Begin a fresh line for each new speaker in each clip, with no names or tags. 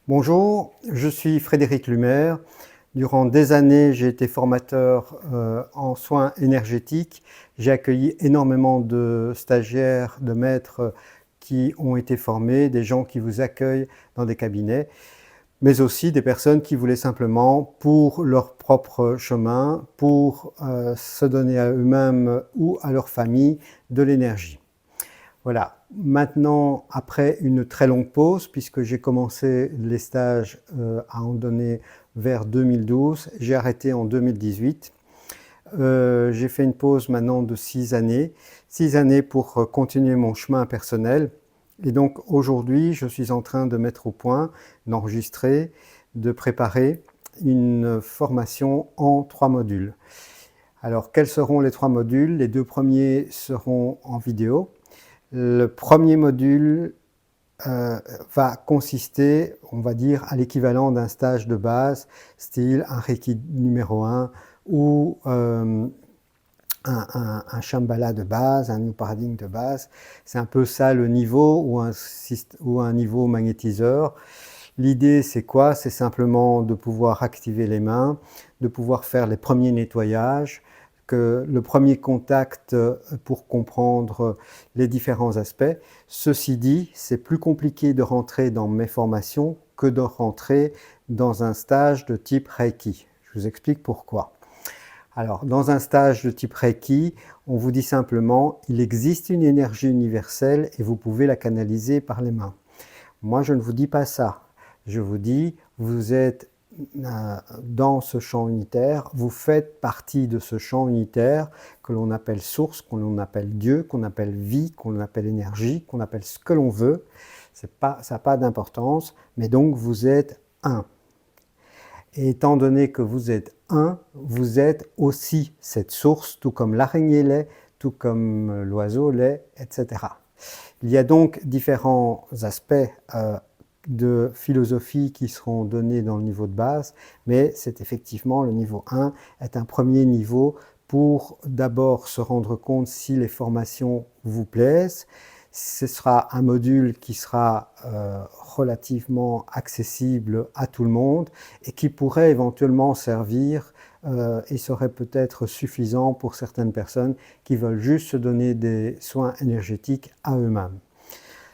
Bonjour, je suis Frédéric Lumaire. Durant des années, j'ai été formateur en soins énergétiques. J'ai accueilli énormément de stagiaires, de maîtres qui ont été formés, des gens qui vous accueillent dans des cabinets, mais aussi des personnes qui voulaient simplement, pour leur propre chemin, pour se donner à eux-mêmes ou à leur famille de l'énergie. Voilà, maintenant, après une très longue pause, puisque j'ai commencé les stages à en donner vers 2012, j'ai arrêté en 2018. J'ai fait une pause maintenant de 6 années pour continuer mon chemin personnel. Et donc aujourd'hui, je suis en train de mettre au point, d'enregistrer, de préparer une formation en 3 modules. Alors, quels seront les 3 modules? Les 2 premiers seront en vidéo. Le premier module va consister, on va dire, à l'équivalent d'un stage de base, style un Reiki numéro 1 ou un Shambhala de base, un New Paradigm de base. C'est un peu ça le niveau, ou un niveau magnétiseur. L'idée, c'est quoi? C'est simplement de pouvoir activer les mains, de pouvoir faire les premiers nettoyages, que le premier contact pour comprendre les différents aspects. Ceci dit, c'est plus compliqué de rentrer dans mes formations que de rentrer dans un stage de type Reiki. Je vous explique pourquoi. Alors, dans un stage de type Reiki, on vous dit simplement, il existe une énergie universelle et vous pouvez la canaliser par les mains. Moi, je ne vous dis pas ça. Je vous dis, vous êtes dans ce champ unitaire, vous faites partie de ce champ unitaire que l'on appelle source, que l'on appelle Dieu, qu'on appelle vie, qu'on appelle énergie, qu'on appelle ce que l'on veut. Ça n'a pas d'importance, mais donc vous êtes un. Et étant donné que vous êtes un, vous êtes aussi cette source, tout comme l'araignée l'est, tout comme l'oiseau l'est, etc. Il y a donc différents aspects de philosophie qui seront donnés dans le niveau de base, mais c'est effectivement le niveau 1 est un premier niveau pour d'abord se rendre compte si les formations vous plaisent. Ce sera un module qui sera relativement accessible à tout le monde et qui pourrait éventuellement servir et serait peut-être suffisant pour certaines personnes qui veulent juste se donner des soins énergétiques à eux-mêmes.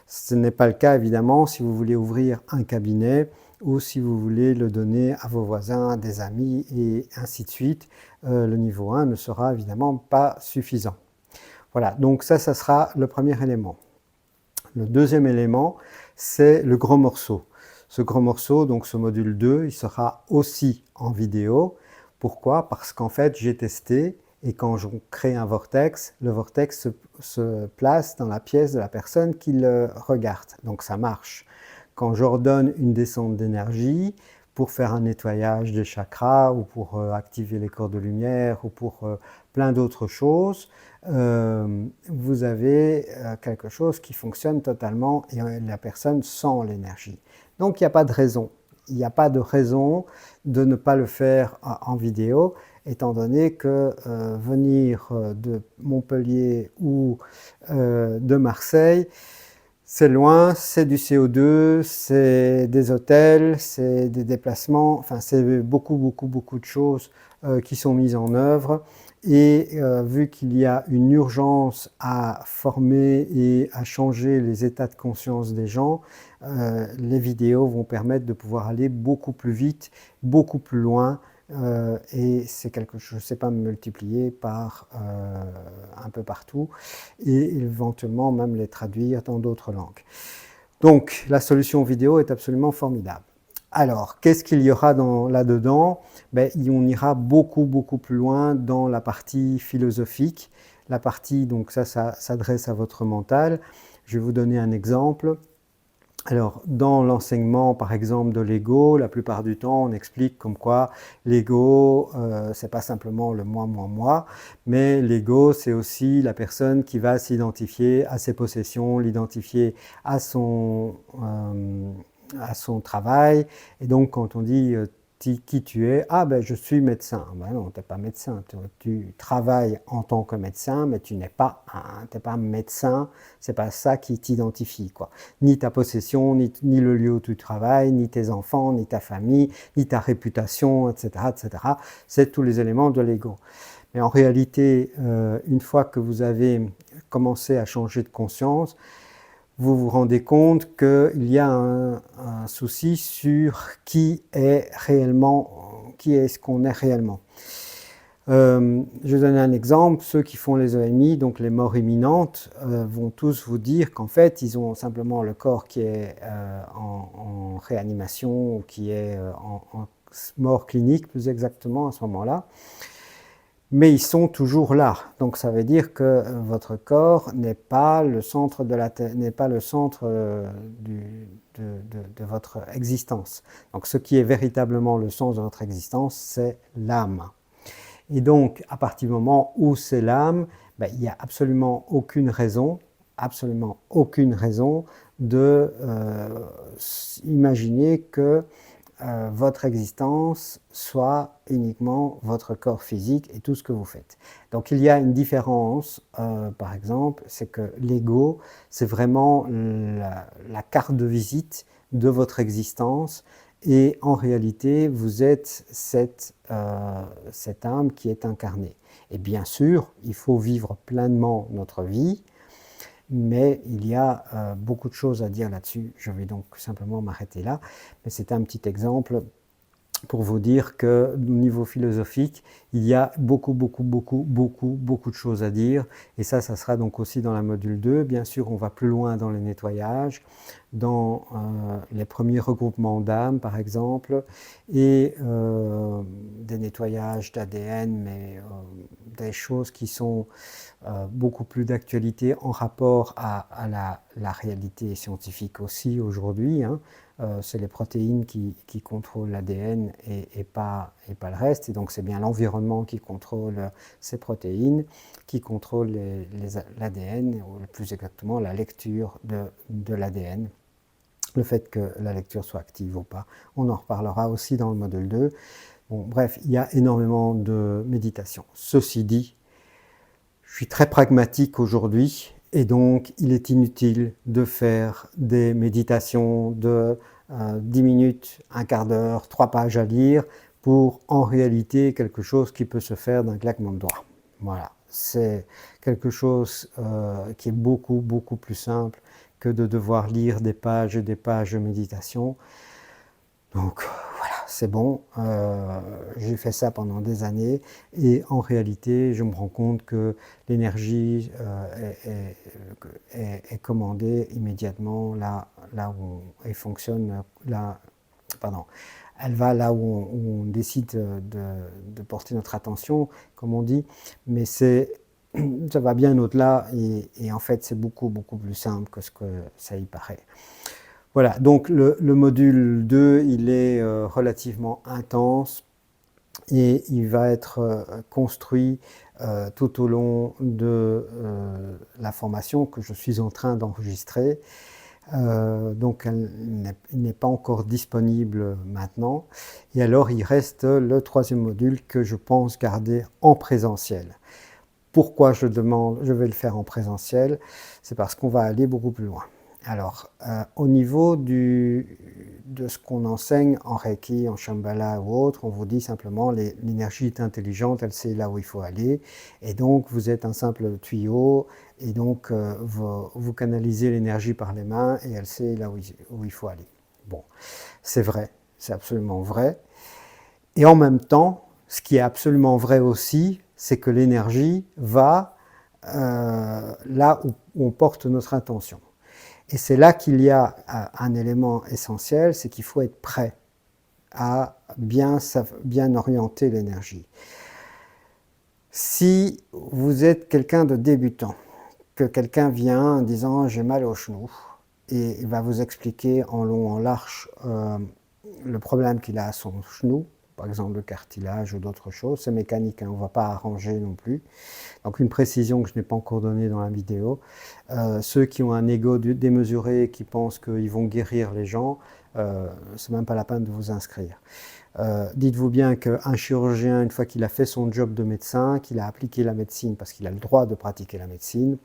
Ce n'est pas le cas évidemment si vous voulez ouvrir un cabinet ou si vous voulez le donner à vos voisins, des amis et ainsi de suite. Le niveau 1 ne sera évidemment pas suffisant. Voilà, donc ça sera le premier élément. Le deuxième élément, c'est le gros morceau. Ce gros morceau, donc ce module 2, il sera aussi en vidéo. Pourquoi? Parce qu'en fait, j'ai testé et quand je crée un vortex, le vortex se place dans la pièce de la personne qui le regarde. Donc ça marche. Quand j'ordonne une descente d'énergie pour faire un nettoyage des chakras ou pour activer les corps de lumière ou pour plein d'autres choses, vous avez quelque chose qui fonctionne totalement et la personne sent l'énergie. Donc il n'y a pas de raison. Il n'y a pas de raison de ne pas le faire en vidéo, étant donné que venir de Montpellier ou de Marseille, c'est loin, c'est du CO2, c'est des hôtels, c'est des déplacements, enfin c'est beaucoup de choses qui sont mises en œuvre. Et vu qu'il y a une urgence à former et à changer les états de conscience des gens, les vidéos vont permettre de pouvoir aller beaucoup plus vite, beaucoup plus loin, et c'est quelque chose, je ne sais pas, multiplier par un peu partout et éventuellement même les traduire dans d'autres langues. Donc la solution vidéo est absolument formidable. Alors, qu'est-ce qu'il y aura là-dedans? On ira beaucoup plus loin dans la partie philosophique. La partie, donc ça s'adresse à votre mental. Je vais vous donner un exemple. Alors, dans l'enseignement, par exemple, de l'ego, la plupart du temps, on explique comme quoi l'ego, c'est pas simplement le moi, mais l'ego, c'est aussi la personne qui va s'identifier à ses possessions, l'identifier à son travail. Et donc, quand on dit qui tu es. Ah ben je suis médecin. Ben non, tu n'es pas médecin. Tu travailles en tant que médecin, mais tu n'es pas t'es pas médecin. C'est pas ça qui t'identifie, quoi. Ni ta possession, ni le lieu où tu travailles, ni tes enfants, ni ta famille, ni ta réputation, etc., etc. C'est tous les éléments de l'ego. Mais en réalité, une fois que vous avez commencé à changer de conscience, vous vous rendez compte qu'il y a un souci sur qui est ce qu'on est réellement. Je donne un exemple, ceux qui font les EMI, donc les morts imminentes, vont tous vous dire qu'en fait, ils ont simplement le corps qui est en réanimation, ou qui est en mort clinique, plus exactement à ce moment-là. Mais ils sont toujours là. Donc ça veut dire que votre corps n'est pas le centre de votre existence. Donc ce qui est véritablement le sens de votre existence, c'est l'âme. Et donc à partir du moment où c'est l'âme, ben, il n'y a absolument aucune raison de imaginer que votre existence soit uniquement votre corps physique et tout ce que vous faites. Donc il y a une différence, par exemple, c'est que l'ego, c'est vraiment la carte de visite de votre existence, et en réalité, vous êtes cette âme qui est incarnée. Et bien sûr, il faut vivre pleinement notre vie, mais il y a beaucoup de choses à dire là-dessus. Je vais donc simplement m'arrêter là. Mais c'est un petit exemple pour vous dire que, au niveau philosophique, il y a beaucoup de choses à dire. Et ça sera donc aussi dans la module 2. Bien sûr, on va plus loin dans les nettoyages, dans les premiers regroupements d'âmes, par exemple, et des nettoyages d'ADN, mais des choses qui sont beaucoup plus d'actualité en rapport à la réalité scientifique aussi aujourd'hui, hein. C'est les protéines qui contrôlent l'ADN et pas le reste. Et donc c'est bien l'environnement qui contrôle ces protéines, qui contrôle l'ADN, ou plus exactement la lecture de l'ADN. Le fait que la lecture soit active ou pas. On en reparlera aussi dans le module 2. Bon, bref, il y a énormément de méditation. Ceci dit, je suis très pragmatique aujourd'hui, et donc il est inutile de faire des méditations de 10 minutes, un quart d'heure, 3 pages à lire, pour en réalité quelque chose qui peut se faire d'un claquement de doigts. Voilà, c'est quelque chose qui est beaucoup plus simple que de devoir lire des pages et des pages de méditation. Donc voilà, c'est bon, j'ai fait ça pendant des années, et en réalité je me rends compte que l'énergie est commandée immédiatement là où elle fonctionne, elle va là où on décide de porter notre attention, comme on dit, mais ça va bien au-delà, et en fait c'est beaucoup plus simple que ce que ça y paraît. Voilà, donc le module 2, il est relativement intense, et il va être construit tout au long de la formation que je suis en train d'enregistrer. Donc il n'est pas encore disponible maintenant. Et alors il reste le 3e module que je pense garder en présentiel. Pourquoi je vais le faire en présentiel? C'est parce qu'on va aller beaucoup plus loin. Alors, au niveau de ce qu'on enseigne en Reiki, en Shambhala ou autre, on vous dit simplement l'énergie est intelligente, elle sait là où il faut aller, et donc vous êtes un simple tuyau, et donc vous canalisez l'énergie par les mains, et elle sait là où il faut aller. Bon, c'est vrai, c'est absolument vrai. Et en même temps, ce qui est absolument vrai aussi, c'est que l'énergie va là où on porte notre intention. Et c'est là qu'il y a un élément essentiel, c'est qu'il faut être prêt à bien orienter l'énergie. Si vous êtes quelqu'un de débutant, que quelqu'un vient en disant « j'ai mal au genou », et il va vous expliquer en long, en large le problème qu'il a à son genou, par exemple le cartilage ou d'autres choses, c'est mécanique, hein, on ne va pas arranger non plus. Donc une précision que je n'ai pas encore donnée dans la vidéo. Ceux qui ont un ego démesuré, qui pensent qu'ils vont guérir les gens, c'est même pas la peine de vous inscrire. Dites-vous bien qu'un chirurgien, une fois qu'il a fait son job de médecin, qu'il a appliqué la médecine, parce qu'il a le droit de pratiquer la médecine,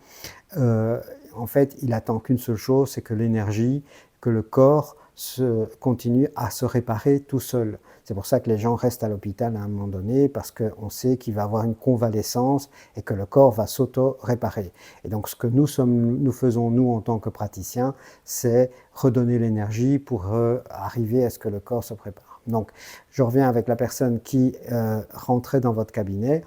en fait, il attend qu'une seule chose, c'est que l'énergie, que le corps continue à se réparer tout seul. C'est pour ça que les gens restent à l'hôpital à un moment donné, parce qu'on sait qu'il va avoir une convalescence et que le corps va s'auto-réparer. Et donc ce que nous faisons, nous, en tant que praticiens, c'est redonner l'énergie pour arriver à ce que le corps se prépare. Donc, je reviens avec la personne qui rentrait dans votre cabinet.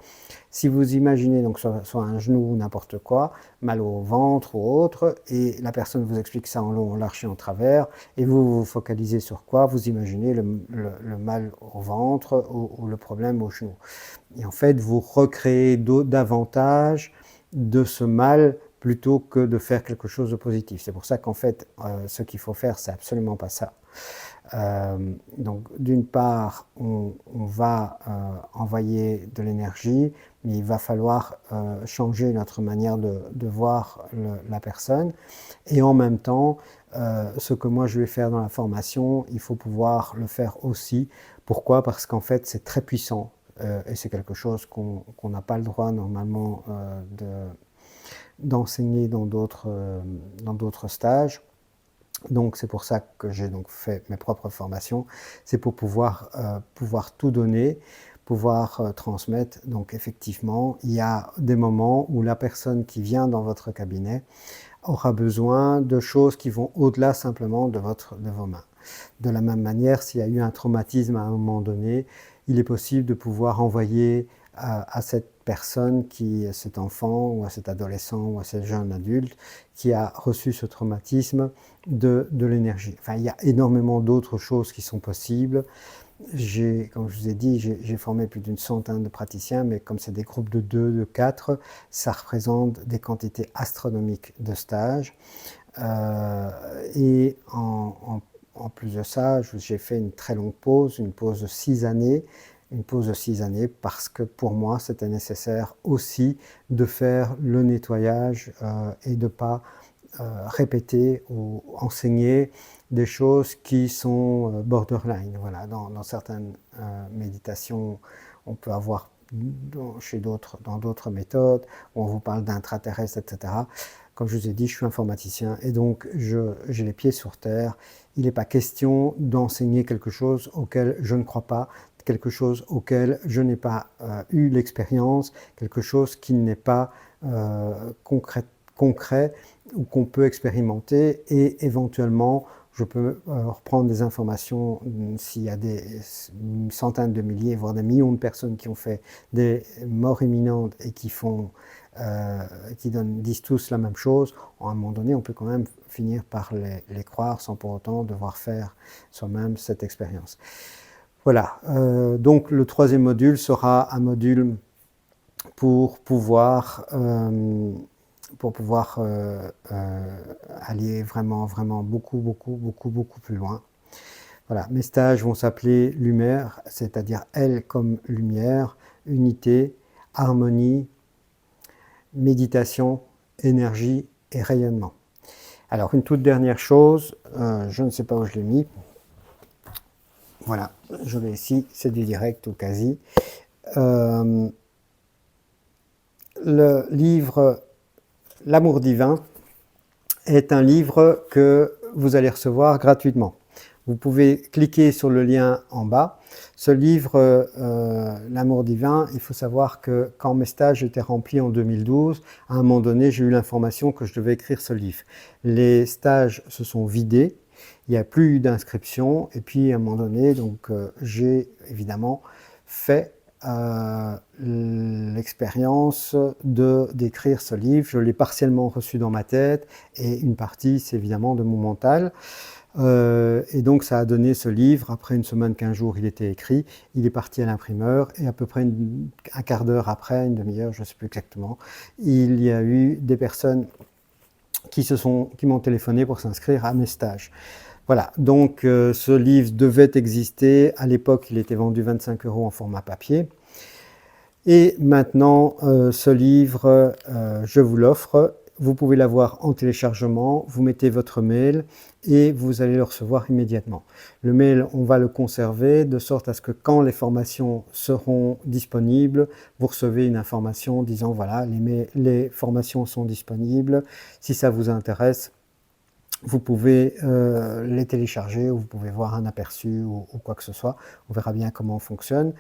Si vous imaginez donc soit un genou ou n'importe quoi, mal au ventre ou autre, et la personne vous explique ça en long, en large et en travers, et vous vous focalisez sur quoi? Vous imaginez le mal au ventre ou le problème au genou. Et en fait, vous recréez davantage de ce mal plutôt que de faire quelque chose de positif. C'est pour ça qu'en fait, ce qu'il faut faire, c'est absolument pas ça. Donc d'une part, on va envoyer de l'énergie, mais il va falloir changer notre manière de voir la personne. Et en même temps, ce que moi je vais faire dans la formation, il faut pouvoir le faire aussi. Pourquoi? Parce qu'en fait, c'est très puissant. Et c'est quelque chose qu'on n'a pas le droit normalement d'enseigner dans d'autres stages. Donc c'est pour ça que j'ai donc fait mes propres formations, c'est pour pouvoir tout donner, pouvoir transmettre. Donc effectivement, il y a des moments où la personne qui vient dans votre cabinet aura besoin de choses qui vont au-delà simplement de vos mains. De la même manière, s'il y a eu un traumatisme à un moment donné, il est possible de pouvoir envoyer à cette personne, à cet enfant ou à cet adolescent ou à ce jeune adulte qui a reçu ce traumatisme de l'énergie. Enfin, il y a énormément d'autres choses qui sont possibles. Comme je vous ai dit, j'ai formé plus d'une centaine de praticiens, mais comme c'est des groupes de 2, de 4, ça représente des quantités astronomiques de stages. Et en plus de ça, j'ai fait une très longue pause, une pause de 6 années, parce que pour moi, c'était nécessaire aussi de faire le nettoyage et de ne pas répéter ou enseigner des choses qui sont borderline. Voilà, dans certaines méditations, on peut avoir dans d'autres méthodes, où on vous parle d'intraterrestres, etc. Comme je vous ai dit, je suis informaticien et donc j'ai les pieds sur terre. Il n'est pas question d'enseigner quelque chose auquel je ne crois pas, quelque chose auquel je n'ai pas eu l'expérience, quelque chose qui n'est pas concret ou qu'on peut expérimenter, et éventuellement je peux reprendre des informations s'il y a des centaines de milliers, voire des millions de personnes qui ont fait des morts imminentes et qui disent tous la même chose. À un moment donné, on peut quand même finir par les croire sans pour autant devoir faire soi-même cette expérience. Voilà, donc le troisième module sera un module pour pouvoir aller vraiment beaucoup plus loin. Voilà, mes stages vont s'appeler Lumière, c'est-à-dire L comme lumière, unité, harmonie, méditation, énergie et rayonnement. Alors une toute dernière chose, je ne sais pas où je l'ai mis. Voilà, je l'ai ici, c'est du direct ou quasi. Le livre L'amour divin est un livre que vous allez recevoir gratuitement. Vous pouvez cliquer sur le lien en bas. Ce livre, L'amour divin, il faut savoir que quand mes stages étaient remplis en 2012, à un moment donné, j'ai eu l'information que je devais écrire ce livre. Les stages se sont vidés, il n'y a plus eu d'inscription, et puis à un moment donné, donc, j'ai évidemment fait l'expérience d'écrire ce livre. Je l'ai partiellement reçu dans ma tête et une partie, c'est évidemment de mon mental. Et donc ça a donné ce livre. Après une semaine, 15 jours, il était écrit. Il est parti à l'imprimeur et à peu près un quart d'heure après, une demi-heure, je ne sais plus exactement, il y a eu des personnes qui m'ont téléphoné pour s'inscrire à mes stages. Voilà, donc ce livre devait exister. À l'époque, il était vendu 25 € en format papier. Et maintenant, ce livre, je vous l'offre. vous pouvez l'avoir en téléchargement, vous mettez votre mail et vous allez le recevoir immédiatement. Le mail, on va le conserver de sorte à ce que quand les formations seront disponibles, vous recevez une information disant voilà, les formations sont disponibles. Si ça vous intéresse, vous pouvez les télécharger ou vous pouvez voir un aperçu ou quoi que ce soit. On verra bien comment on fonctionne.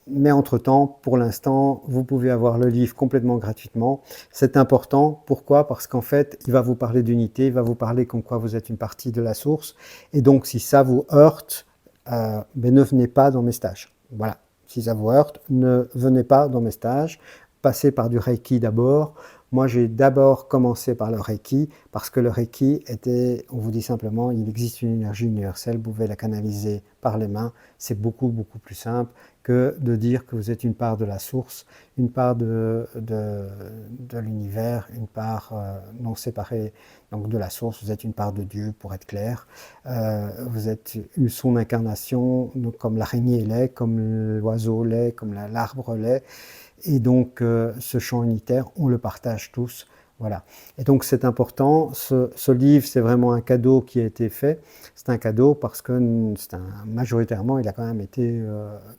Mais entre-temps, pour l'instant, vous pouvez avoir le livre complètement gratuitement. C'est important. Pourquoi? Parce qu'en fait, il va vous parler d'unité, il va vous parler comme quoi vous êtes une partie de la source. Et donc, si ça vous heurte, ne venez pas dans mes stages. Voilà. Si ça vous heurte, ne venez pas dans mes stages. Passez par du Reiki d'abord. Moi, j'ai d'abord commencé par le Reiki, parce que le Reiki était, on vous dit simplement, il existe une énergie universelle, vous pouvez la canaliser par les mains. C'est beaucoup, beaucoup plus simple que de dire que vous êtes une part de la source, une part de l'univers, une part non séparée donc de la source. Vous êtes une part de Dieu, pour être clair. Vous êtes son incarnation, donc comme l'araignée l'est, comme l'oiseau l'est, comme l'arbre l'est. Et donc, ce champ unitaire, on le partage tous. Voilà. Et donc, c'est important. Ce livre, c'est vraiment un cadeau qui a été fait. C'est un cadeau parce que majoritairement, il a quand même été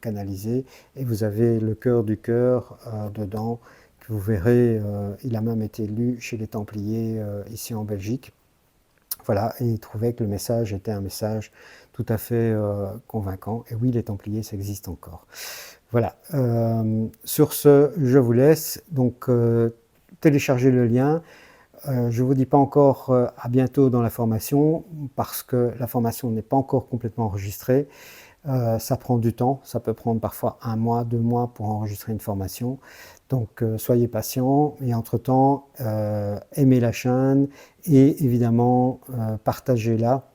canalisé. Et vous avez le cœur du cœur dedans, que vous verrez. Il a même été lu chez les Templiers ici en Belgique. Voilà, et il trouvait que le message était un message tout à fait convaincant. Et oui, les Templiers, ça existe encore. Voilà, sur ce, je vous laisse, donc téléchargez le lien. Je ne vous dis pas encore à bientôt dans la formation, parce que la formation n'est pas encore complètement enregistrée. Ça prend du temps, ça peut prendre parfois 1 mois, 2 mois pour enregistrer une formation. Donc soyez patients et entre-temps, aimez la chaîne et évidemment partagez-la.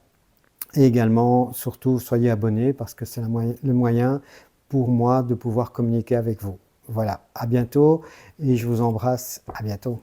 Et également, surtout, soyez abonnés parce que c'est le moyen pour moi de pouvoir communiquer avec vous. Voilà, à bientôt et je vous embrasse, à bientôt.